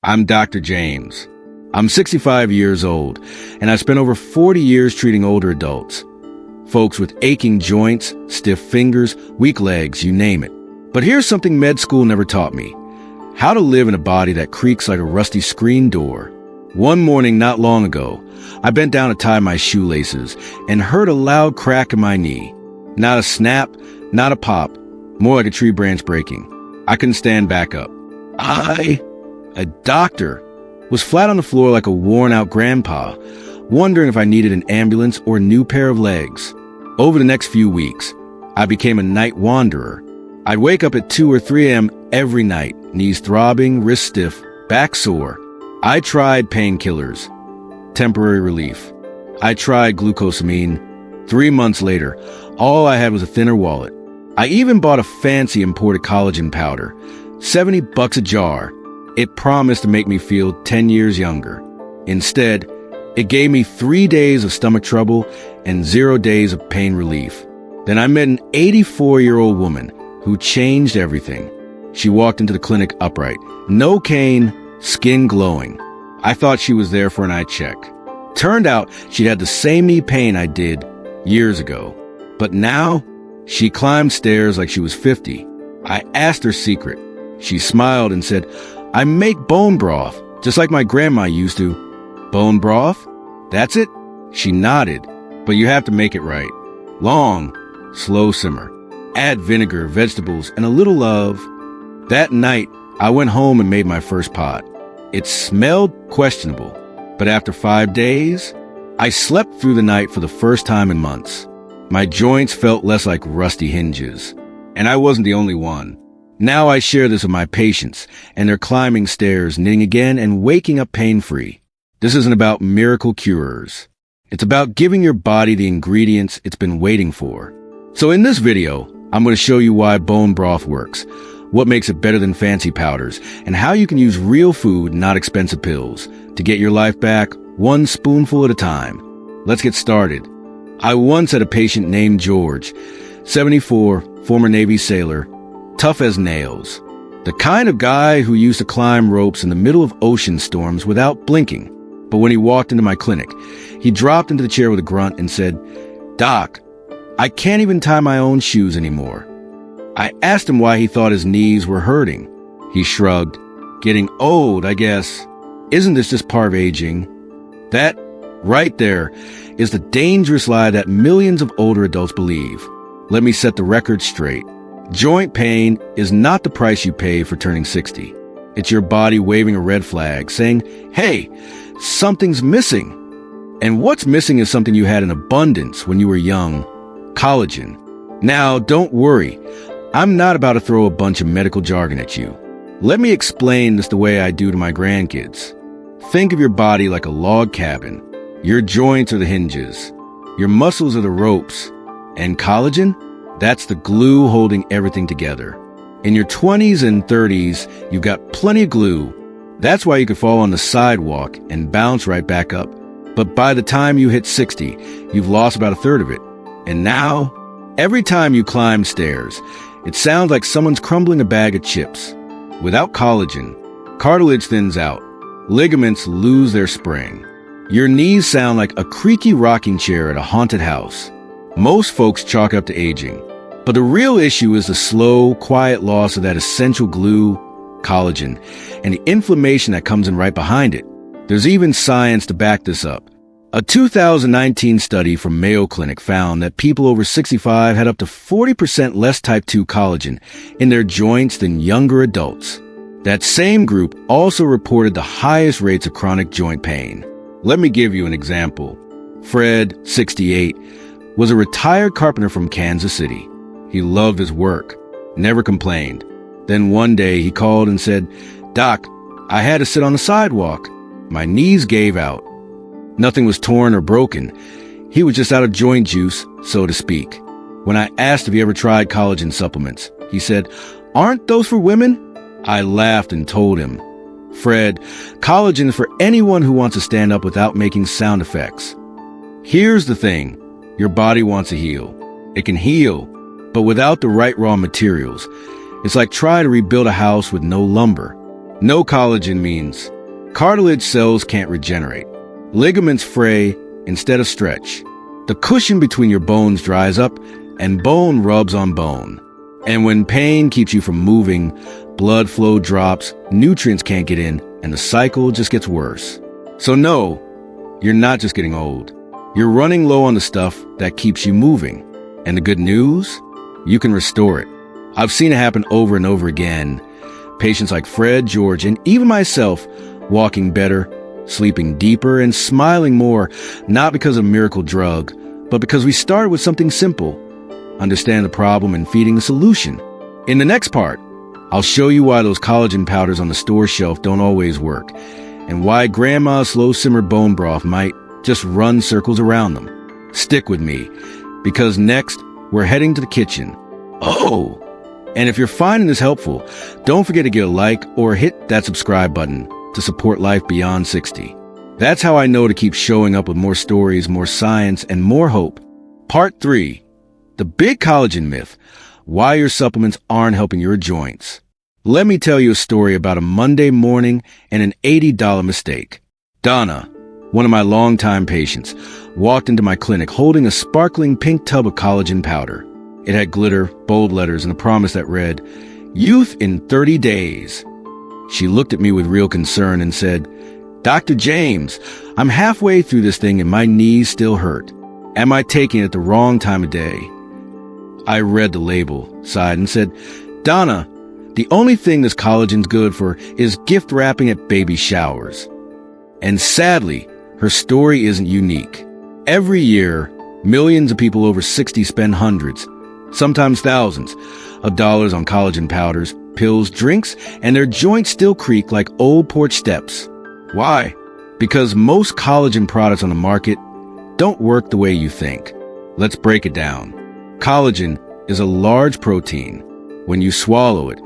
I'm Dr. James. I'm 65 years old, and I spent over 40 years treating older adults. Folks with aching joints, stiff fingers, weak legs, you name it. But here's something med school never taught me: how to live in a body that creaks like a rusty screen door. One morning not long ago, I bent down to tie my shoelaces and heard a loud crack in my knee. Not a snap, not a pop, more like a tree branch breaking. I couldn't stand back up. A doctor, was flat on the floor like a worn-out grandpa, wondering if I needed an ambulance or a new pair of legs. Over the next few weeks, I became a night wanderer. I'd wake up at 2 or 3 a.m. every night, knees throbbing, wrists stiff, back sore. I tried painkillers, temporary relief. I tried glucosamine. 3 months later, all I had was a thinner wallet. I even bought a fancy imported collagen powder, $70 a jar. It promised to make me feel 10 years younger. Instead, it gave me 3 days of stomach trouble and 0 days of pain relief. Then I met an 84-year-old woman who changed everything. She walked into the clinic upright, no cane, skin glowing. I thought she was there for an eye check. Turned out she'd had the same knee pain I did years ago. But now, she climbed stairs like she was 50. I asked her secret. She smiled and said, "I make bone broth, just like my grandma used to." "Bone broth? That's it?" She nodded. "But you have to make it right. Long, slow simmer. Add vinegar, vegetables, and a little love." That night, I went home and made my first pot. It smelled questionable, but after 5 days, I slept through the night for the first time in months. My joints felt less like rusty hinges. And I wasn't the only one. Now I share this with my patients, and they're climbing stairs, knitting again, and waking up pain-free. This isn't about miracle cures. It's about giving your body the ingredients it's been waiting for. So in this video, I'm going to show you why bone broth works, what makes it better than fancy powders, and how you can use real food, not expensive pills, to get your life back one spoonful at a time. Let's get started. I once had a patient named George, 74, former Navy sailor, tough as nails. The kind of guy who used to climb ropes in the middle of ocean storms without blinking. But when he walked into my clinic, he dropped into the chair with a grunt and said, "Doc, I can't even tie my own shoes anymore." I asked him why he thought his knees were hurting. He shrugged. "Getting old, I guess. Isn't this just part of aging?" That, right there, is the dangerous lie that millions of older adults believe. Let me set the record straight. Joint pain is not the price you pay for turning 60. It's your body waving a red flag, saying, "Hey, something's missing." And what's missing is something you had in abundance when you were young: collagen. Now, don't worry. I'm not about to throw a bunch of medical jargon at you. Let me explain this the way I do to my grandkids. Think of your body like a log cabin. Your joints are the hinges. Your muscles are the ropes. And collagen? That's the glue holding everything together. In your 20s and 30s, you've got plenty of glue. That's why you could fall on the sidewalk and bounce right back up. But by the time you hit 60, you've lost about a third of it. And now, every time you climb stairs, it sounds like someone's crumbling a bag of chips. Without collagen, cartilage thins out. Ligaments lose their spring. Your knees sound like a creaky rocking chair at a haunted house. Most folks chalk up to aging. But the real issue is the slow, quiet loss of that essential glue, collagen, and the inflammation that comes in right behind it. There's even science to back this up. A 2019 study from Mayo Clinic found that people over 65 had up to 40% less type 2 collagen in their joints than younger adults. That same group also reported the highest rates of chronic joint pain. Let me give you an example. Fred, 68, was a retired carpenter from Kansas City. He loved his work, never complained. Then one day he called and said, "Doc, I had to sit on the sidewalk. My knees gave out." Nothing was torn or broken. He was just out of joint juice, so to speak. When I asked if he ever tried collagen supplements, he said, "Aren't those for women?" I laughed and told him, "Fred, collagen is for anyone who wants to stand up without making sound effects." Here's the thing. Your body wants to heal. It can heal, but without the right raw materials. It's like trying to rebuild a house with no lumber. No collagen means cartilage cells can't regenerate. Ligaments fray instead of stretch. The cushion between your bones dries up and bone rubs on bone. And when pain keeps you from moving, blood flow drops, nutrients can't get in, and the cycle just gets worse. So no, you're not just getting old. You're running low on the stuff that keeps you moving. And the good news? You can restore it. I've seen it happen over and over again. Patients like Fred, George, and even myself walking better, sleeping deeper, and smiling more, not because of a miracle drug, but because we started with something simple: understand the problem and feeding the solution. In the next part, I'll show you why those collagen powders on the store shelf don't always work, and why grandma's slow-simmer bone broth might just run circles around them. Stick with me, because next, we're heading to the kitchen. Oh! And if you're finding this helpful, don't forget to give a like or hit that subscribe button to support life beyond 60. That's how I know to keep showing up with more stories, more science, and more hope. Part 3. The big collagen myth. Why your supplements aren't helping your joints. Let me tell you a story about a Monday morning and an $80 mistake. Donna, one of my longtime patients, walked into my clinic holding a sparkling pink tub of collagen powder. It had glitter, bold letters, and a promise that read, "Youth in 30 days." She looked at me with real concern and said, "Dr. James, I'm halfway through this thing and my knees still hurt. Am I taking it at the wrong time of day?" I read the label, sighed, and said, "Donna, the only thing this collagen's good for is gift wrapping at baby showers." And sadly, her story isn't unique. Every year, millions of people over 60 spend hundreds, sometimes thousands, of dollars on collagen powders, pills, drinks, and their joints still creak like old porch steps. Why? Because most collagen products on the market don't work the way you think. Let's break it down. Collagen is a large protein. When you swallow it,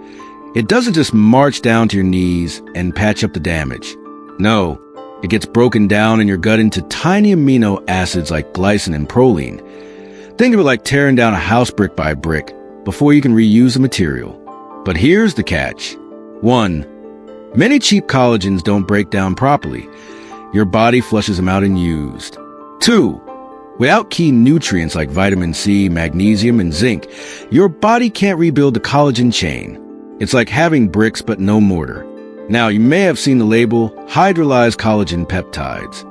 it doesn't just march down to your knees and patch up the damage. No, it gets broken down in your gut into tiny amino acids like glycine and proline. Think of it like tearing down a house brick by brick before you can reuse the material. But here's the catch. 1. Many cheap collagens don't break down properly. Your body flushes them out and used. 2. Without key nutrients like vitamin C, magnesium, and zinc, your body can't rebuild the collagen chain. It's like having bricks but no mortar. Now, you may have seen the label, hydrolyzed collagen peptides.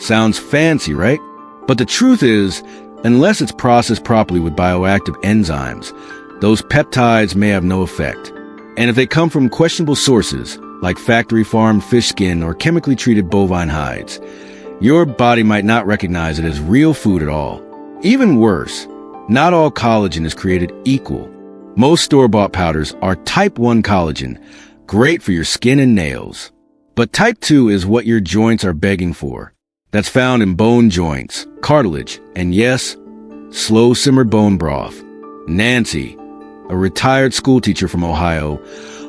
Sounds fancy, right? But the truth is, unless it's processed properly with bioactive enzymes, those peptides may have no effect. And if they come from questionable sources, like factory-farmed fish skin or chemically treated bovine hides, your body might not recognize it as real food at all. Even worse, not all collagen is created equal. Most store-bought powders are type 1 collagen, great for your skin and nails. But type 2 is what your joints are begging for. That's found in bone joints, cartilage, and yes, slow-simmered bone broth. Nancy, a retired schoolteacher from Ohio,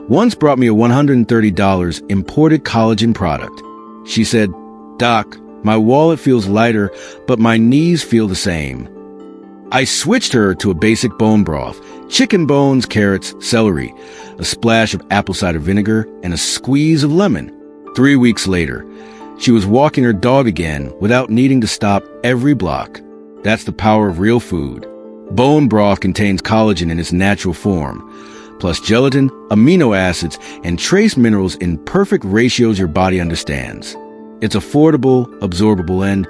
once brought me a $130 imported collagen product. She said, "Doc, my wallet feels lighter, but my knees feel the same." I switched her to a basic bone broth, chicken bones, carrots, celery, a splash of apple cider vinegar, and a squeeze of lemon. 3 weeks later, she was walking her dog again without needing to stop every block. That's the power of real food. Bone broth contains collagen in its natural form, plus gelatin, amino acids, and trace minerals in perfect ratios your body understands. It's affordable, absorbable, and,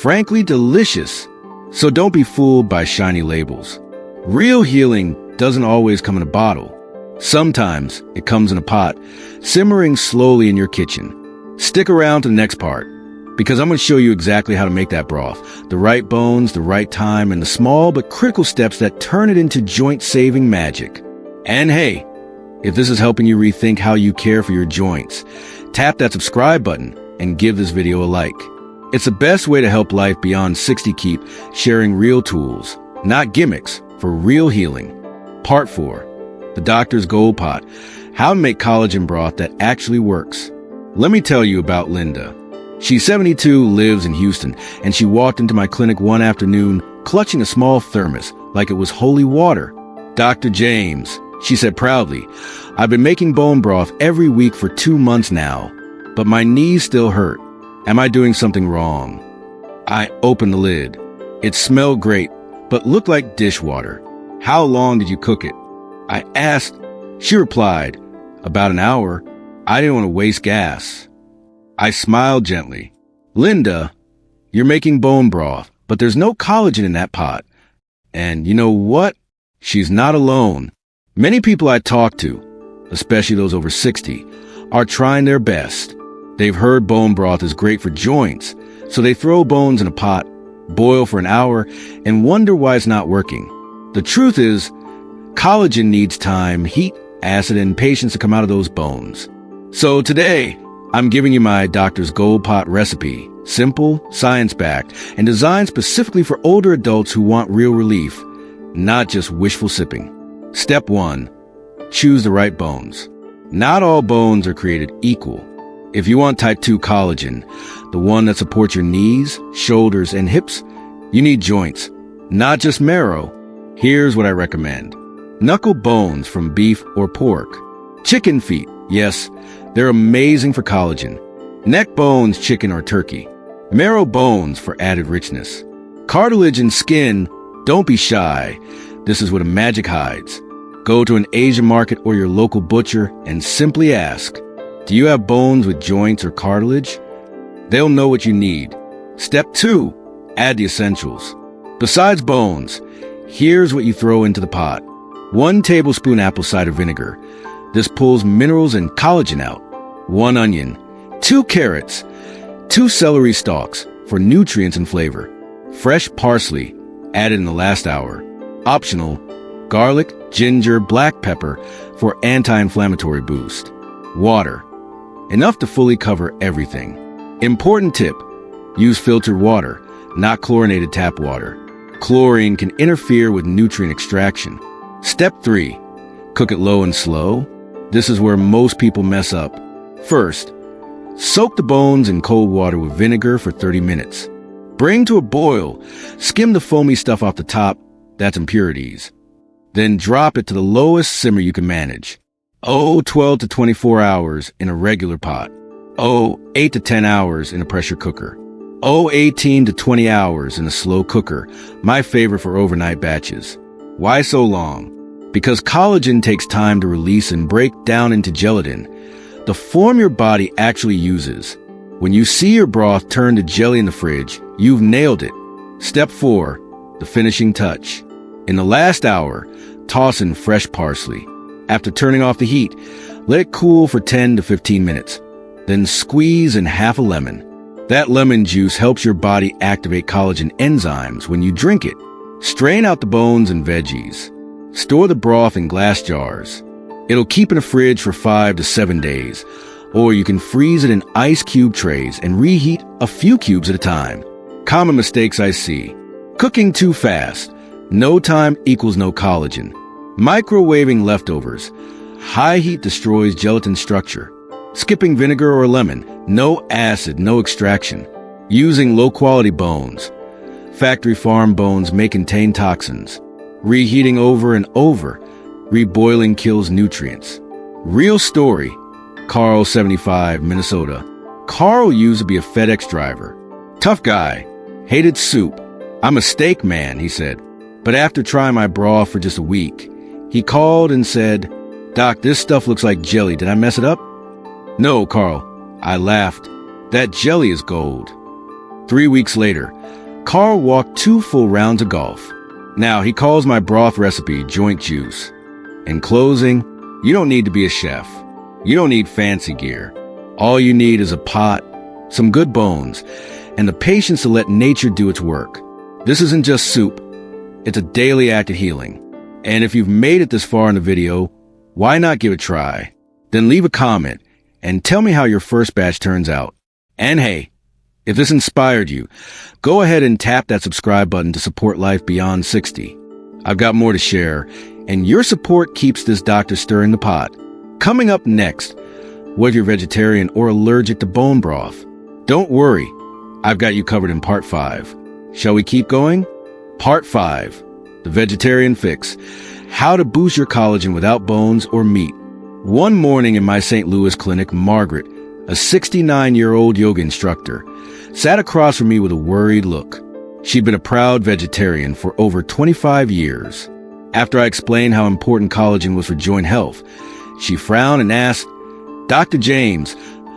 frankly, delicious. So don't be fooled by shiny labels. Real healing doesn't always come in a bottle. Sometimes it comes in a pot, simmering slowly in your kitchen. Stick around to the next part, because I'm going to show you exactly how to make that broth, the right bones, the right time, and the small but critical steps that turn it into joint-saving magic. And hey, if this is helping you rethink how you care for your joints, tap that subscribe button and give this video a like. It's the best way to help life beyond 60 keep sharing real tools, not gimmicks, for real healing. Part 4. The Doctor's Gold Pot. How to make collagen broth that actually works. Let me tell you about Linda. She's 72, lives in Houston, and she walked into my clinic one afternoon clutching a small thermos like it was holy water. "Dr. James," She said proudly, "I've been making bone broth every week for 2 months now, but my knees still hurt. Am I doing something wrong?" I opened the lid. It smelled great, but looked like dishwater. "How long did you cook it?" I asked. She replied, "About an hour. I didn't want to waste gas." I smiled gently. "Linda, you're making bone broth, but there's no collagen in that pot. And you know what? She's not alone. Many people I talk to, especially those over 60, are trying their best. They've heard bone broth is great for joints, so they throw bones in a pot, boil for an hour, and wonder why it's not working. The truth is, collagen needs time, heat, acid, and patience to come out of those bones. So today, I'm giving you my doctor's gold pot recipe, simple, science-backed, and designed specifically for older adults who want real relief, not just wishful sipping. Step 1. Choose the right bones. Not all bones are created equal. If you want type 2 collagen, the one that supports your knees, shoulders, and hips, you need joints, not just marrow. Here's what I recommend. Knuckle bones from beef or pork. Chicken feet, yes, they're amazing for collagen. Neck bones, chicken or turkey. Marrow bones for added richness. Cartilage and skin, don't be shy. This is what a magic hides. Go to an Asian market or your local butcher and simply ask, "Do you have bones with joints or cartilage?" They'll know what you need. Step 2, add the essentials. Besides bones, here's what you throw into the pot. 1 tablespoon apple cider vinegar. This pulls minerals and collagen out. 1 onion. 2 carrots. 2 celery stalks for nutrients and flavor. Fresh parsley, added in the last hour. Optional, garlic, ginger, black pepper for anti-inflammatory boost. Water. Enough to fully cover everything. Important tip, use filtered water, not chlorinated tap water. Chlorine can interfere with nutrient extraction. Step 3, cook it low and slow. This is where most people mess up. First, soak the bones in cold water with vinegar for 30 minutes. Bring to a boil, skim the foamy stuff off the top, that's impurities. Then drop it to the lowest simmer you can manage. 12 to 24 hours in a regular pot. 8 to 10 hours in a pressure cooker. 18 to 20 hours in a slow cooker, my favorite for overnight batches. Why so long? Because collagen takes time to release and break down into gelatin, the form your body actually uses. When you see your broth turn to jelly in the fridge, you've nailed it. Step 4, the finishing touch. In the last hour, toss in fresh parsley. After turning off the heat, let it cool for 10 to 15 minutes. Then squeeze in half a lemon. That lemon juice helps your body activate collagen enzymes when you drink it. Strain out the bones and veggies. Store the broth in glass jars. It'll keep in the fridge for 5 to 7 days, or you can freeze it in ice cube trays and reheat a few cubes at a time. Common mistakes I see. Cooking too fast. No time equals no collagen. Microwaving leftovers. High heat destroys gelatin structure. Skipping vinegar or lemon. No acid, no extraction. Using low-quality bones. Factory farm bones may contain toxins. Reheating over and over. Reboiling kills nutrients. Real story. Carl, 75, Minnesota. Carl used to be a FedEx driver. Tough guy. Hated soup. "I'm a steak man," he said. But after trying my broth for just a week, he called and said, "Doc, this stuff looks like jelly. Did I mess it up?" "No, Carl." I laughed. "That jelly is gold." 3 weeks later, Carl walked 2 full rounds of golf. Now he calls my broth recipe joint juice. In closing, you don't need to be a chef. You don't need fancy gear. All you need is a pot, some good bones, and the patience to let nature do its work. This isn't just soup. It's a daily act of healing. And if you've made it this far in the video, why not give it a try? Then leave a comment and tell me how your first batch turns out. And hey, if this inspired you, go ahead and tap that subscribe button to support life beyond 60. I've got more to share, and your support keeps this doctor stirring the pot. Coming up next, whether you're vegetarian or allergic to bone broth, don't worry, I've got you covered in part 5. Shall we keep going? Part 5, the vegetarian fix, how to boost your collagen without bones or meat. One morning in my St. Louis clinic, Margaret, a 69-year-old yoga instructor, sat across from me with a worried look. She'd been a proud vegetarian for over 25 years. After I explained how important collagen was for joint health, she frowned and asked, "Dr. James,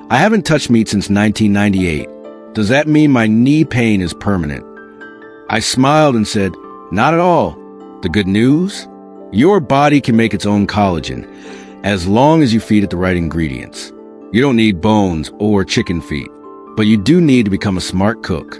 I haven't touched meat since 1998. Does that mean my knee pain is permanent?" I smiled and said, "Not at all. The good news? Your body can make its own collagen, as long as you feed it the right ingredients. You don't need bones or chicken feet, but you do need to become a smart cook.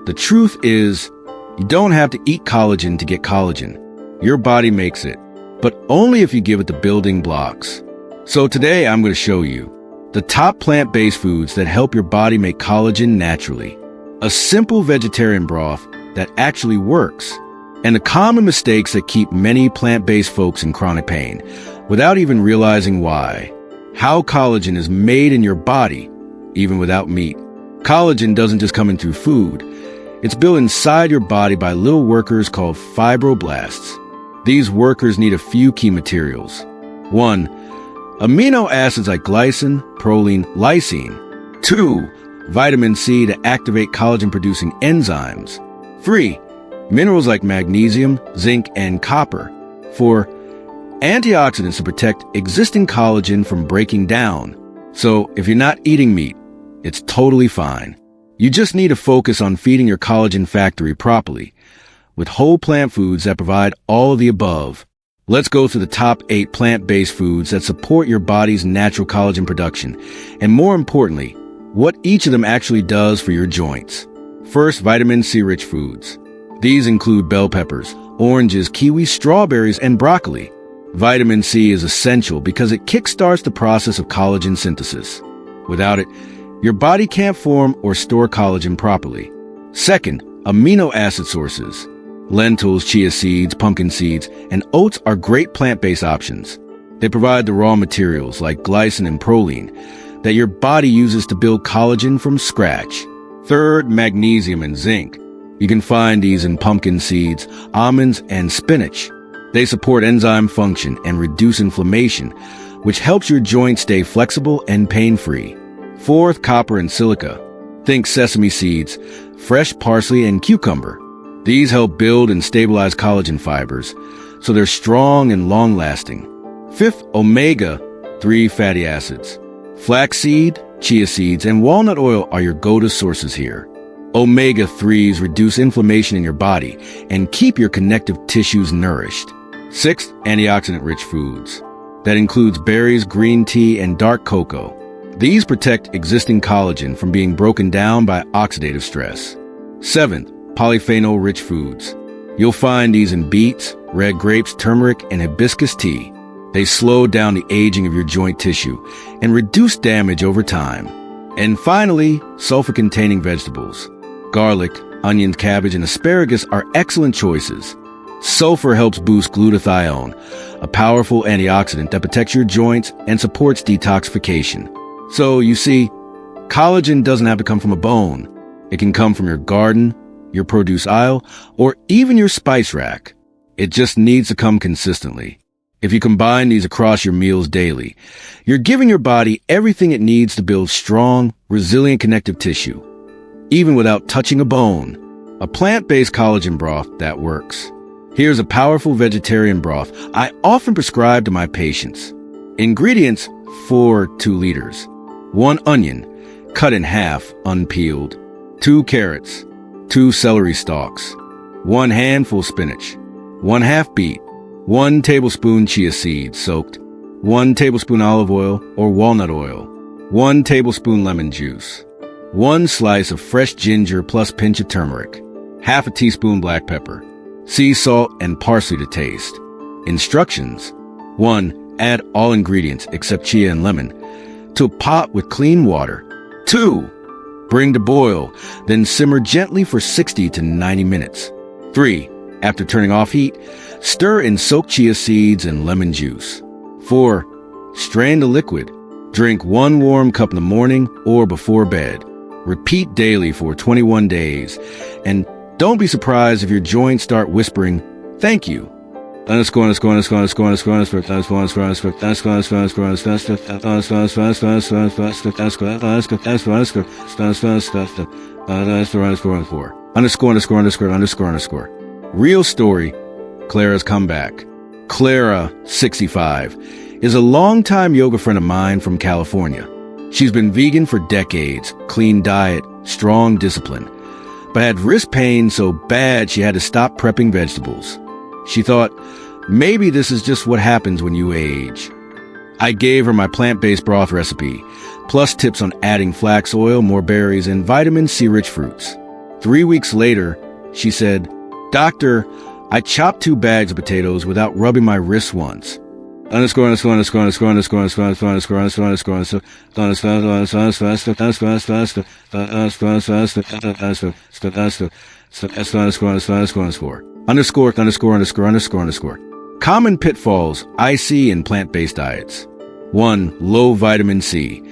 The truth is, you don't have to eat collagen to get collagen. Your body makes it, but only if you give it the building blocks. So today I'm going to show you the top plant-based foods that help your body make collagen naturally, a simple vegetarian broth that actually works, and the common mistakes that keep many plant-based folks in chronic pain without even realizing why. How collagen is made in your body, even without meat. Collagen doesn't just come in through food. It's built inside your body by little workers called fibroblasts. These workers need a few key materials. 1. Amino acids like glycine, proline, lysine. 2. Vitamin C to activate collagen-producing enzymes. 3. Minerals like magnesium, zinc, and copper. 4. Antioxidants to protect existing collagen from breaking down. So if you're not eating meat, it's totally fine. You just need to focus on feeding your collagen factory properly, with whole plant foods that provide all of the above. Let's go through the top 8 plant-based foods that support your body's natural collagen production, and more importantly, what each of them actually does for your joints. First, vitamin C-rich foods. These include bell peppers, oranges, kiwis, strawberries, and broccoli. Vitamin C is essential because it kickstarts the process of collagen synthesis. Without it, your body can't form or store collagen properly. Second, amino acid sources. Lentils, chia seeds, pumpkin seeds, and oats are great plant-based options. They provide the raw materials like glycine and proline that your body uses to build collagen from scratch. Third, magnesium and zinc. You can find these in pumpkin seeds, almonds, and spinach. They support enzyme function and reduce inflammation, which helps your joints stay flexible and pain-free. Fourth, copper and silica. Think sesame seeds, fresh parsley, and cucumber. These help build and stabilize collagen fibers, so they're strong and long-lasting. Fifth, omega-3 fatty acids. Flaxseed, chia seeds, and walnut oil are your go-to sources here. Omega-3s reduce inflammation in your body and keep your connective tissues nourished. Sixth, antioxidant-rich foods. That includes berries, green tea, and dark cocoa. These protect existing collagen from being broken down by oxidative stress. Seventh, polyphenol-rich foods. You'll find these in beets, red grapes, turmeric, and hibiscus tea. They slow down the aging of your joint tissue and reduce damage over time. And finally, sulfur-containing vegetables. Garlic, onions, cabbage, and asparagus are excellent choices. Sulfur helps boost glutathione, a powerful antioxidant that protects your joints and supports detoxification. So, you see, collagen doesn't have to come from a bone. It can come from your garden, your produce aisle, or even your spice rack. It just needs to come consistently. If you combine these across your meals daily, you're giving your body everything it needs to build strong, resilient connective tissue, even without touching a bone. A plant-based collagen broth that works. Here's a powerful vegetarian broth I often prescribe to my patients. Ingredients for 2 liters. 1 onion, cut in half, unpeeled. 2 carrots. 2 celery stalks. 1 handful spinach. 1 half beet. 1 tablespoon chia seeds soaked. 1 tablespoon olive oil or walnut oil. 1 tablespoon lemon juice. 1 slice of fresh ginger plus pinch of turmeric. Half a teaspoon black pepper. Sea salt and parsley to taste. Instructions. 1. Add all ingredients except chia and lemon to a pot with clean water. 2. Bring to boil, then simmer gently for 60 to 90 minutes. 3. After turning off heat, stir in soaked chia seeds and lemon juice. 4. Strain the liquid. Drink 1 warm cup in the morning or before bed. Repeat daily for 21 days. And don't be surprised if your joints start whispering, "Thank you." Real story, Clara's comeback. Clara, 65, is a longtime yoga friend of mine from California. She's been vegan for decades, clean diet, strong discipline, but had wrist pain so bad she had to stop prepping vegetables. She thought, maybe this is just what happens when you age. I gave her my plant-based broth recipe, plus tips on adding flax oil, more berries, and vitamin C-rich fruits. 3 weeks later, she said, "Doctor, I chopped 2 bags of potatoes without rubbing my wrists once." Common pitfalls I see in plant-based diets. 1. Low vitamin C.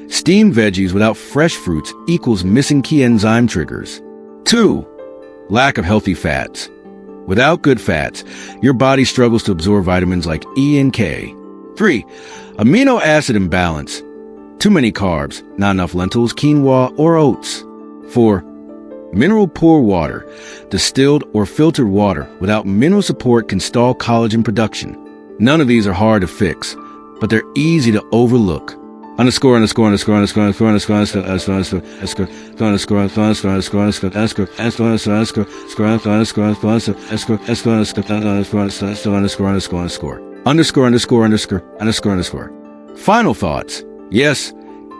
Steamed veggies without fresh fruits equals missing key enzyme triggers. 2. Lack of healthy fats. Without good fats, your body struggles to absorb vitamins like E and K. 3. Amino acid imbalance. Too many carbs, not enough lentils, quinoa, or oats. 4. Mineral-poor water. Distilled or filtered water without mineral support can stall collagen production. None of these are hard to fix, but they're easy to overlook. Final thoughts. Yes,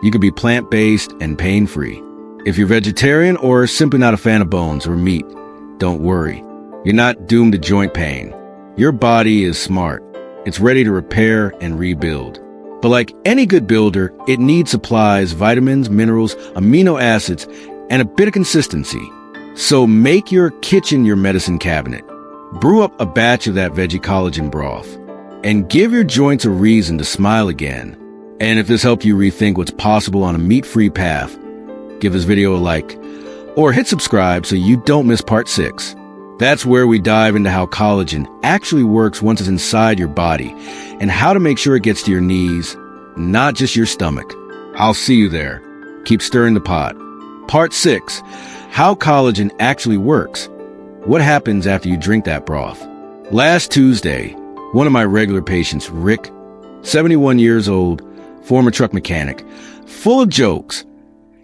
you could be plant-based and pain-free. If you're vegetarian or simply not a fan of bones or meat, don't worry. You're not doomed to joint pain. Your body is smart. It's ready to repair and rebuild. But like any good builder, it needs supplies, vitamins, minerals, amino acids, and a bit of consistency. So make your kitchen your medicine cabinet. Brew up a batch of that veggie collagen broth. And give your joints a reason to smile again. And if this helped you rethink what's possible on a meat-free path, give this video a like. Or hit subscribe so you don't miss part 6. That's where we dive into how collagen actually works once it's inside your body, and how to make sure it gets to your knees, not just your stomach. I'll see you there. Keep stirring the pot. Part 6, how collagen actually works. What happens after you drink that broth? Last Tuesday, one of my regular patients, Rick, 71 years old, former truck mechanic, full of jokes,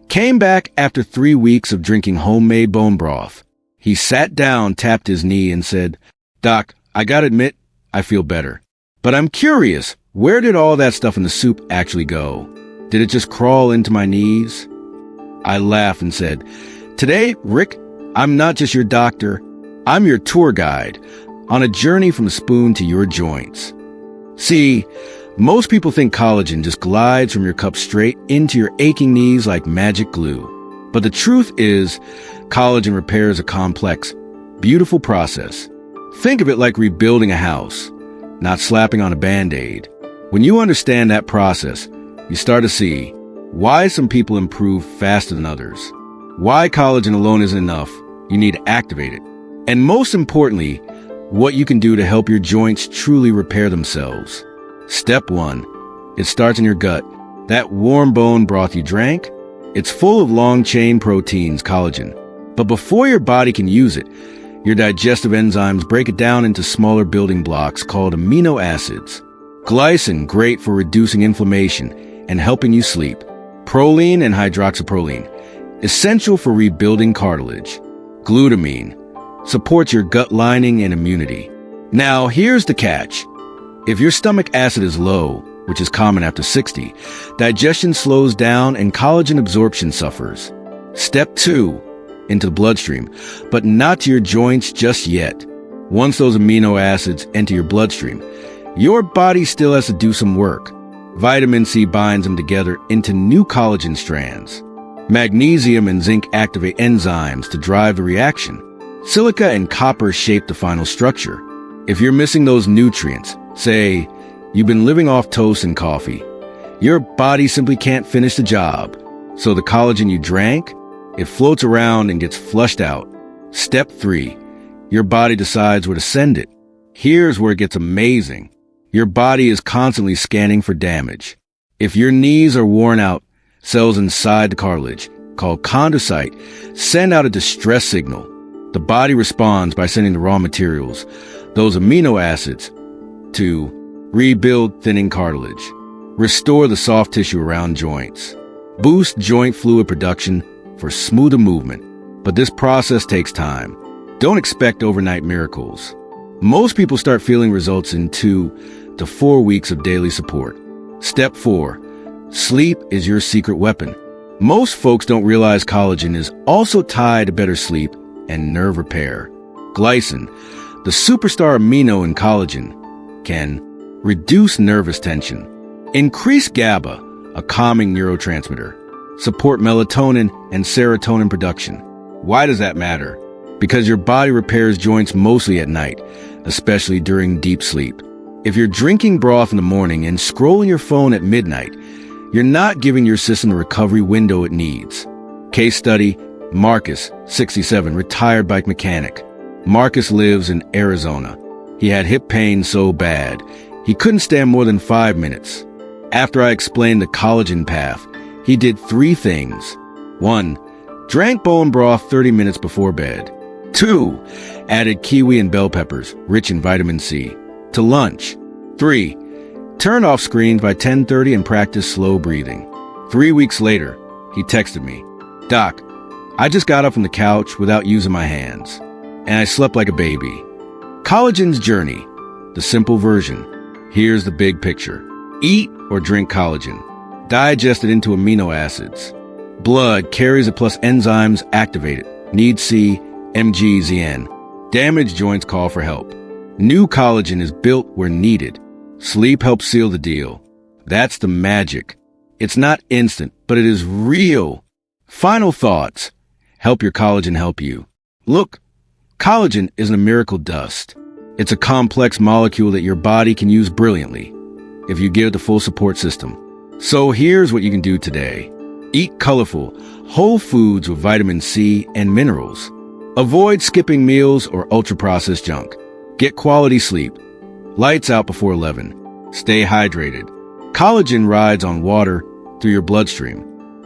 came back after 3 weeks of drinking homemade bone broth. He sat down, tapped his knee, and said, "Doc, I gotta admit, I feel better. But I'm curious, where did all that stuff in the soup actually go? Did it just crawl into my knees?" I laughed and said, "Today, Rick, I'm not just your doctor. I'm your tour guide on a journey from a spoon to your joints." See, most people think collagen just glides from your cup straight into your aching knees like magic glue. But the truth is, collagen repair is a complex, beautiful process. Think of it like rebuilding a house, not slapping on a Band-Aid. When you understand that process, you start to see why some people improve faster than others, why collagen alone isn't enough, you need to activate it, and most importantly, what you can do to help your joints truly repair themselves. Step 1. It starts in your gut. That warm bone broth you drank, it's full of long-chain proteins, collagen. But before your body can use it, your digestive enzymes break it down into smaller building blocks called amino acids. Glycine, great for reducing inflammation and helping you sleep. Proline and hydroxyproline, essential for rebuilding cartilage. Glutamine, supports your gut lining and immunity. Now, here's the catch. If your stomach acid is low, which is common after 60, digestion slows down and collagen absorption suffers. Step 2, into the bloodstream, but not to your joints just yet. Once those amino acids enter your bloodstream, your body still has to do some work. Vitamin C binds them together into new collagen strands. Magnesium and zinc activate enzymes to drive the reaction. Silica and copper shape the final structure. If you're missing those nutrients, say, you've been living off toast and coffee, your body simply can't finish the job. So the collagen you drank, it floats around and gets flushed out. Step 3. Your body decides where to send it. Here's where it gets amazing. Your body is constantly scanning for damage. If your knees are worn out, cells inside the cartilage, called chondrocyte, send out a distress signal. The body responds by sending the raw materials, those amino acids, to rebuild thinning cartilage, restore the soft tissue around joints, boost joint fluid production for smoother movement. But this process takes time. Don't expect overnight miracles. Most people start feeling results in 2 to 4 weeks of daily support. Step 4. Sleep is your secret weapon. Most folks don't realize collagen is also tied to better sleep and nerve repair. Glycine, the superstar amino in collagen, can reduce nervous tension, increase GABA, a calming neurotransmitter, support melatonin and serotonin production. Why does that matter? Because your body repairs joints mostly at night, especially during deep sleep. If you're drinking broth in the morning and scrolling your phone at midnight, you're not giving your system the recovery window it needs. Case study, Marcus, 67, retired bike mechanic. Marcus lives in Arizona. He had hip pain so bad, he couldn't stand more than 5 minutes. After I explained the collagen path, he did 3 things. 1. Drank bone broth 30 minutes before bed. 2. Added kiwi and bell peppers, rich in vitamin C, to lunch. 3. Turned off screens by 10:30 and practiced slow breathing. 3 weeks later, he texted me, "Doc, I just got up from the couch without using my hands, and I slept like a baby." Collagen's journey, the simple version. Here's the big picture. Eat or drink collagen. Digest it into amino acids. Blood carries it plus enzymes activate it. Need C, MgZn. Damaged joints call for help. New collagen is built where needed. Sleep helps seal the deal. That's the magic. It's not instant, but it is real. Final thoughts. Help your collagen help you. Look, collagen isn't a miracle dust. It's a complex molecule that your body can use brilliantly if you give it the full support system. So here's what you can do today. Eat colorful, whole foods with vitamin C and minerals. Avoid skipping meals or ultra-processed junk. Get quality sleep. Lights out before 11. Stay hydrated. Collagen rides on water through your bloodstream.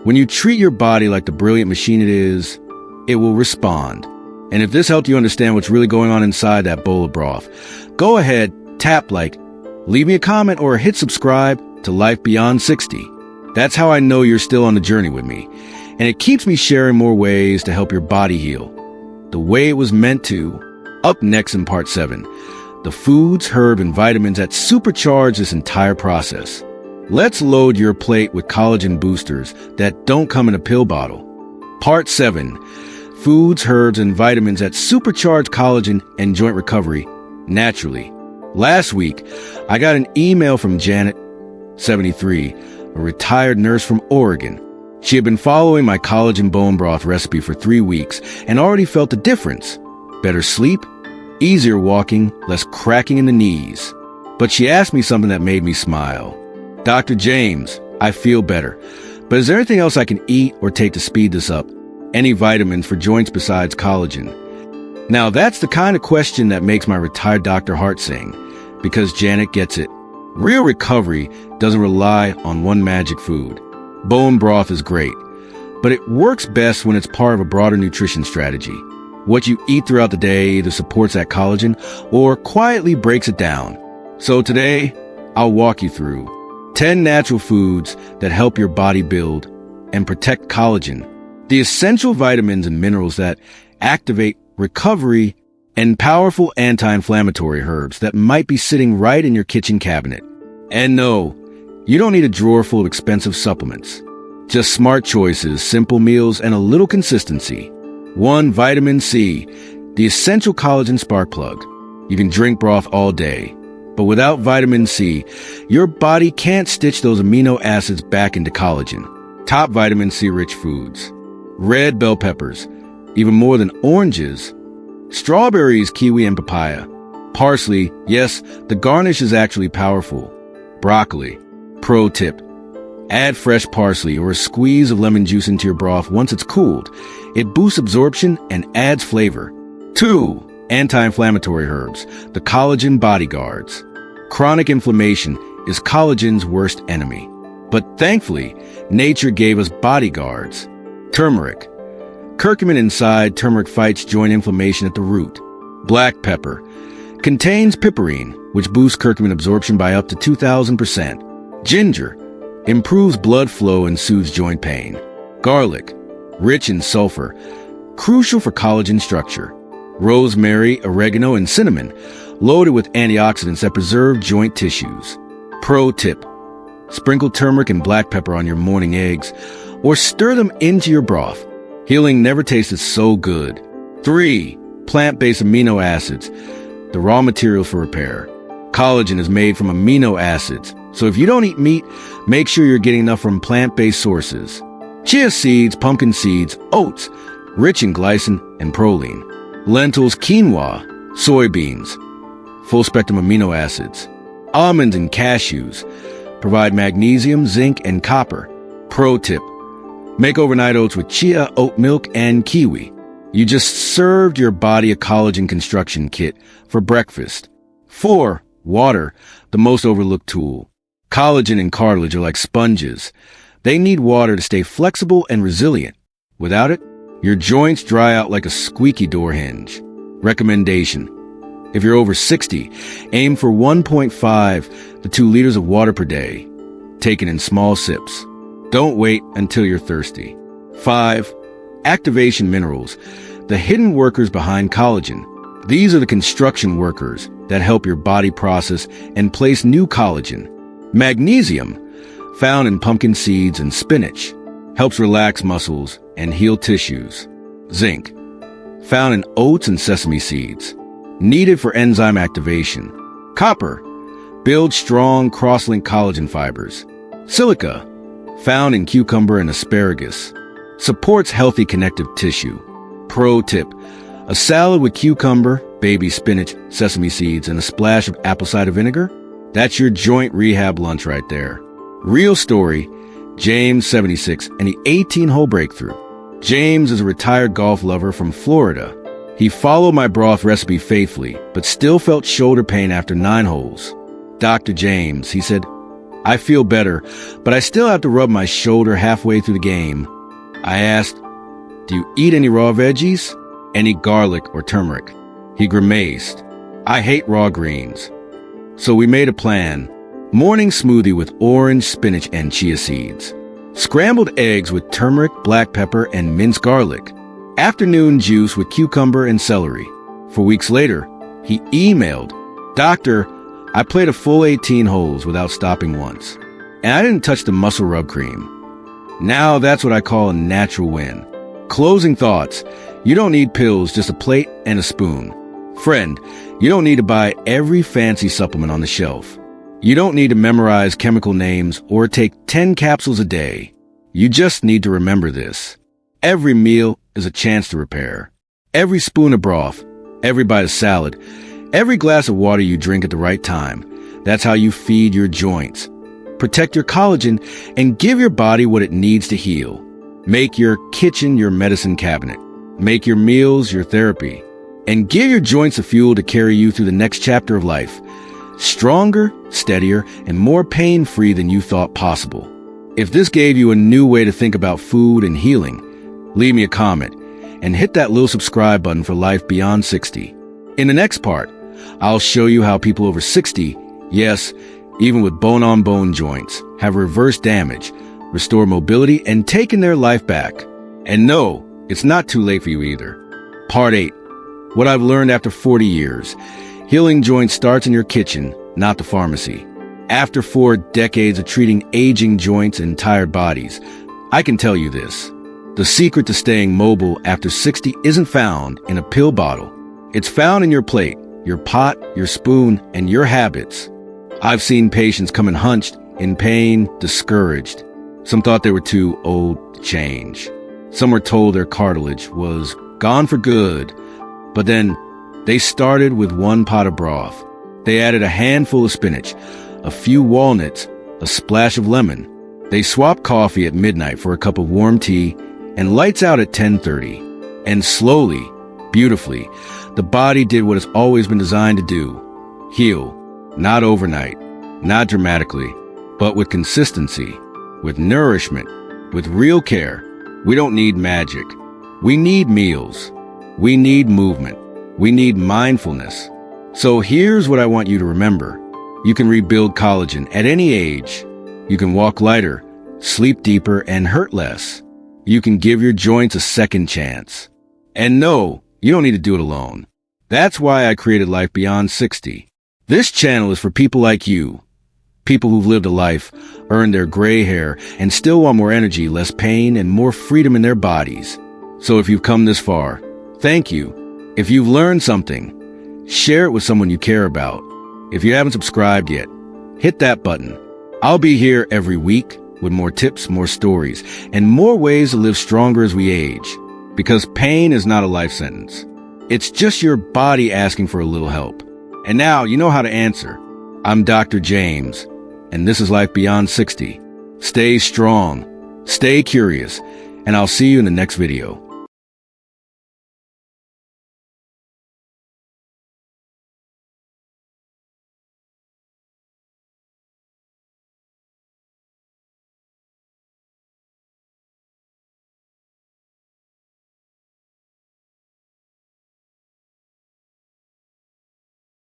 When you treat your body like the brilliant machine it is, it will respond. And if this helped you understand what's really going on inside that bowl of broth, go ahead, tap like, leave me a comment, or hit subscribe to Life Beyond 60. That's how I know you're still on the journey with me. And it keeps me sharing more ways to help your body heal the way it was meant to. Up next in part 7, the foods, herbs, and vitamins that supercharge this entire process. Let's load your plate with collagen boosters that don't come in a pill bottle. Part 7, foods, herbs, and vitamins that supercharge collagen and joint recovery naturally. Last week, I got an email from Janet, 73, a retired nurse from Oregon. She had been following my collagen bone broth recipe for 3 weeks and already felt the difference. Better sleep, easier walking, less cracking in the knees. But she asked me something that made me smile. "Dr. James, I feel better, but is there anything else I can eat or take to speed this up? Any vitamins for joints besides collagen?" Now that's the kind of question that makes my retired doctor heart sing, because Janet gets it. Real recovery doesn't rely on one magic food. Bone broth is great, but it works best when it's part of a broader nutrition strategy. What you eat throughout the day either supports that collagen or quietly breaks it down. So today, I'll walk you through 10 natural foods that help your body build and protect collagen, the essential vitamins and minerals that activate recovery, and powerful anti-inflammatory herbs that might be sitting right in your kitchen cabinet. And no, you don't need a drawer full of expensive supplements. Just smart choices, simple meals, and a little consistency. 1. Vitamin C, the essential collagen spark plug. You can drink broth all day, but without vitamin C, your body can't stitch those amino acids back into collagen. Top vitamin C rich foods. Red bell peppers, even more than oranges. Strawberries, kiwi, and papaya. Parsley, yes, the garnish is actually powerful. Broccoli. Pro tip. Add fresh parsley or a squeeze of lemon juice into your broth once it's cooled. It boosts absorption and adds flavor. 2. Anti-inflammatory herbs, the collagen bodyguards. Chronic inflammation is collagen's worst enemy. But thankfully, nature gave us bodyguards. Turmeric. Curcumin inside turmeric fights joint inflammation at the root. Black pepper. Contains piperine, which boosts curcumin absorption by up to 2,000%. Ginger. Improves blood flow and soothes joint pain. Garlic. Rich in sulfur. Crucial for collagen structure. Rosemary, oregano, and cinnamon. Loaded with antioxidants that preserve joint tissues. Pro tip. Sprinkle turmeric and black pepper on your morning eggs, or stir them into your broth. Healing never tasted so good. 3. Plant-based amino acids, the raw materials for repair. Collagen is made from amino acids, so if you don't eat meat, make sure you're getting enough from plant-based sources. Chia seeds, pumpkin seeds, oats, rich in glycine and proline. Lentils, quinoa, soybeans, full-spectrum amino acids. Almonds and cashews provide magnesium, zinc, and copper. Pro tip. Make overnight oats with chia, oat milk, and kiwi. You just served your body a collagen construction kit for breakfast. 4. Water, the most overlooked tool. Collagen and cartilage are like sponges. They need water to stay flexible and resilient. Without it, your joints dry out like a squeaky door hinge. Recommendation. If you're over 60, aim for 1.5 to 2 liters of water per day, taken in small sips. Don't wait until you're thirsty. 5. Activation minerals, the hidden workers behind collagen. These are the construction workers that help your body process and place new collagen. Magnesium, found in pumpkin seeds and spinach, helps relax muscles and heal tissues. Zinc, found in oats and sesame seeds, needed for enzyme activation. Copper, builds strong cross-linked collagen fibers. Silica, found in cucumber and asparagus, supports healthy connective tissue. Pro tip, a salad with cucumber, baby spinach, sesame seeds, and a splash of apple cider vinegar? That's your joint rehab lunch right there. Real story, James, 76, and the 18-hole breakthrough. James is a retired golf lover from Florida. He followed my broth recipe faithfully, but still felt shoulder pain after 9 holes. Dr. James, he said, I feel better, but I still have to rub my shoulder halfway through the game. I asked, do you eat any raw veggies? Any garlic or turmeric? He grimaced. I hate raw greens. So we made a plan. Morning smoothie with orange, spinach, and chia seeds. Scrambled eggs with turmeric, black pepper, and minced garlic. Afternoon juice with cucumber and celery. 4 weeks later, he emailed, Doctor, I played a full 18 holes without stopping once. And I didn't touch the muscle rub cream. Now that's what I call a natural win. Closing thoughts. You don't need pills, just a plate and a spoon. Friend, you don't need to buy every fancy supplement on the shelf. You don't need to memorize chemical names or take 10 capsules a day. You just need to remember this. Every meal is a chance to repair. Every spoon of broth, every bite of salad, every glass of water you drink at the right time. That's how you feed your joints. Protect your collagen and give your body what it needs to heal. Make your kitchen your medicine cabinet. Make your meals your therapy. And give your joints the fuel to carry you through the next chapter of life. Stronger, steadier, and more pain-free than you thought possible. If this gave you a new way to think about food and healing, leave me a comment and hit that little subscribe button for life beyond 60. In the next part, I'll show you how people over 60, yes, even with bone-on-bone joints, have reversed damage, restored mobility, and taken their life back. And no, it's not too late for you either. Part 8. What I've learned after 40 years. Healing joints starts in your kitchen, not the pharmacy. After 4 decades of treating aging joints and tired bodies, I can tell you this. The secret to staying mobile after 60 isn't found in a pill bottle. It's found in your plate, your pot, your spoon, and your habits. I've seen patients come in hunched, in pain, discouraged. Some thought they were too old to change. Some were told their cartilage was gone for good. But then they started with 1 pot of broth. They added a handful of spinach, a few walnuts, a splash of lemon. They swapped coffee at midnight for a cup of warm tea and lights out at 10:30. And slowly, beautifully, the body did what it's always been designed to do: heal. Not overnight, not dramatically, but with consistency, with nourishment, with real care. We don't need magic. We need meals. We need movement. We need mindfulness. So here's what I want you to remember. You can rebuild collagen at any age. You can walk lighter, sleep deeper, and hurt less. You can give your joints a second chance. And no, you don't need to do it alone. That's why I created Life Beyond 60. This channel is for people like you. People who've lived a life, earned their gray hair, and still want more energy, less pain, and more freedom in their bodies. So if you've come this far, thank you. If you've learned something, share it with someone you care about. If you haven't subscribed yet, hit that button. I'll be here every week with more tips, more stories, and more ways to live stronger as we age. Because pain is not a life sentence. It's just your body asking for a little help. And now you know how to answer. I'm Dr. James, and this is Life Beyond 60. Stay strong, stay curious, and I'll see you in the next video.